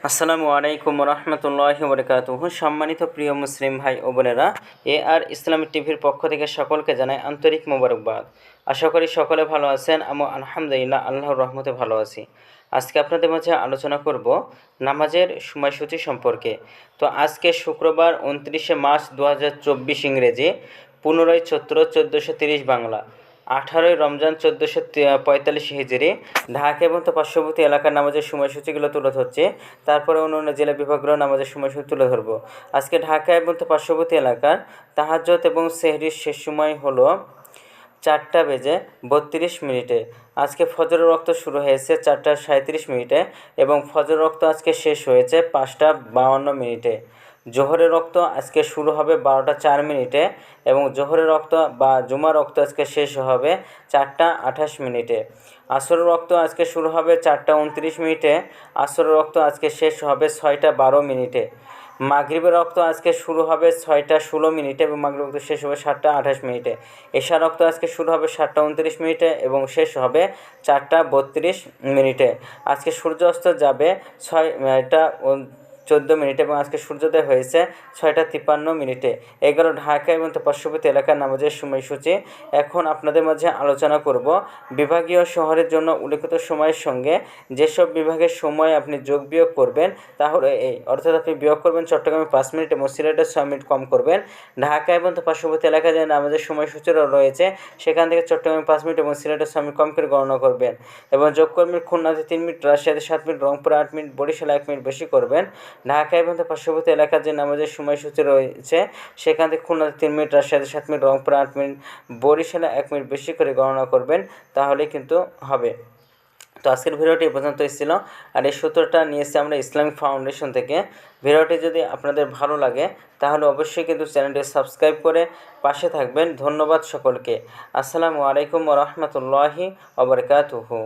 আসসালামু আলাইকুম রহমতুল্লাহি বরকাতুহু। সম্মানিত প্রিয় মুসলিম ভাই ও বোনেরা, আর ইসলামিক টিভির পক্ষ থেকে সকলকে জানাই আন্তরিক মোবারকবাদ। আশা করি সকলে ভালো আছেন। আমি আলহামদুলিল্লাহ আল্লাহর রহমতে ভালো আছি। আজকে আপনাদের মাঝে আলোচনা করব নামাজের সময়সূচি সম্পর্কে। তো আজকে শুক্রবার 29শে মার্চ 2024 ইংরেজি, 15ই চৈত্র 1430 বাংলা, 18ই রমজান 1445 হিজরি। ঢাকা এবং তার পার্শ্ববর্তী এলাকার নামাজের সময়সূচিগুলো তুলে ধরছে। তারপরে অন্য জেলা বিভাগগুলো নামাজের সময়সূচি তুলে ধরবো। আজকে ঢাকা এবং তার পার্শ্ববর্তী এলাকার তাহাজ্জুদ এবং সেহরির শেষ সময় হলো 4:32। আজকে ফজরের ওয়াক্ত শুরু হয়েছে 4:37 এবং ফজরের ওয়াক্ত আজকে শেষ হয়েছে 5:52। জোহরের রক্ত আজকে শুরু হবে 12:04 এবং জোহরের রক্ত বা জুমার রক্ত আজকে শেষ হবে 4:28। আসরের রক্ত আজকে শুরু হবে 4:29। আসরের রক্ত আজকে শেষ হবে 6:12। মাগরিবের রক্ত আজকে শুরু হবে 6:16 এবং মাগরিব রক্ত শেষ হবে 7:28। এশার রক্ত আজকে শুরু হবে 7:29 এবং শেষ হবে 4:32। আজকে সূর্য অস্ত যাবে 6:14 এবং আজকে সূর্যোদয় হয়েছে 6:53। এগুলো ঢাকা এবং তার পার্শ্ববর্তী এলাকার নামাজের সময়সূচি। এখন আপনাদের মাঝে আলোচনা করব বিভাগীয় শহরের জন্য উল্লেখিত সময়ের সঙ্গে যেসব বিভাগের সময় আপনি যোগ বিয়োগ করবেন তাহলে অর্থাৎ আপনি বিয়োগ করবেন চট্টগ্রামে 5 মিনিট এবং সিলেটে 6 মিনিট কম করবেন। ঢাকা এবং তার পার্শ্ববর্তী এলাকায় যে নামাজের সময়সূচিও রয়েছে সেখান থেকে চট্টগ্রামে 5 মিনিট এবং সিলেটে 6 মিনিট কম করে গণনা করবেন এবং যোগ করবেন খুলনাতে 3 মিনিট, রাজশাহীতে 7 মিনিট, রংপুরে 8 মিনিট, বরিশালে 1 মিনিট বেশি করবেন। ঢাকা এবং তার পার্শ্ববর্তী এলাকার যে নামাজের সময়সূচি রয়েছে সেখান থেকে খুলনাতে 3 মিনিট, রাজশাহীতে 7 মিনিট, রংপুরে 8 মিনিট, বরিশালে 1 মিনিট বেশি করে গণনা করবেন, তাহলে কিন্তু হবে। তো আজকের ভিডিওটি এ পর্যন্তই ছিল। আর এই সূত্রটা নিয়েছি আমরা ইসলামিক ফাউন্ডেশন থেকে। ভিডিওটি যদি আপনাদের ভালো লাগে তাহলে অবশ্যই কিন্তু চ্যানেলটি সাবস্ক্রাইব করে পাশে থাকবেন। ধন্যবাদ সকলকে। আসসালামু আলাইকুম ওয়া রাহমাতুল্লাহি ওয়া বারাকাতুহু।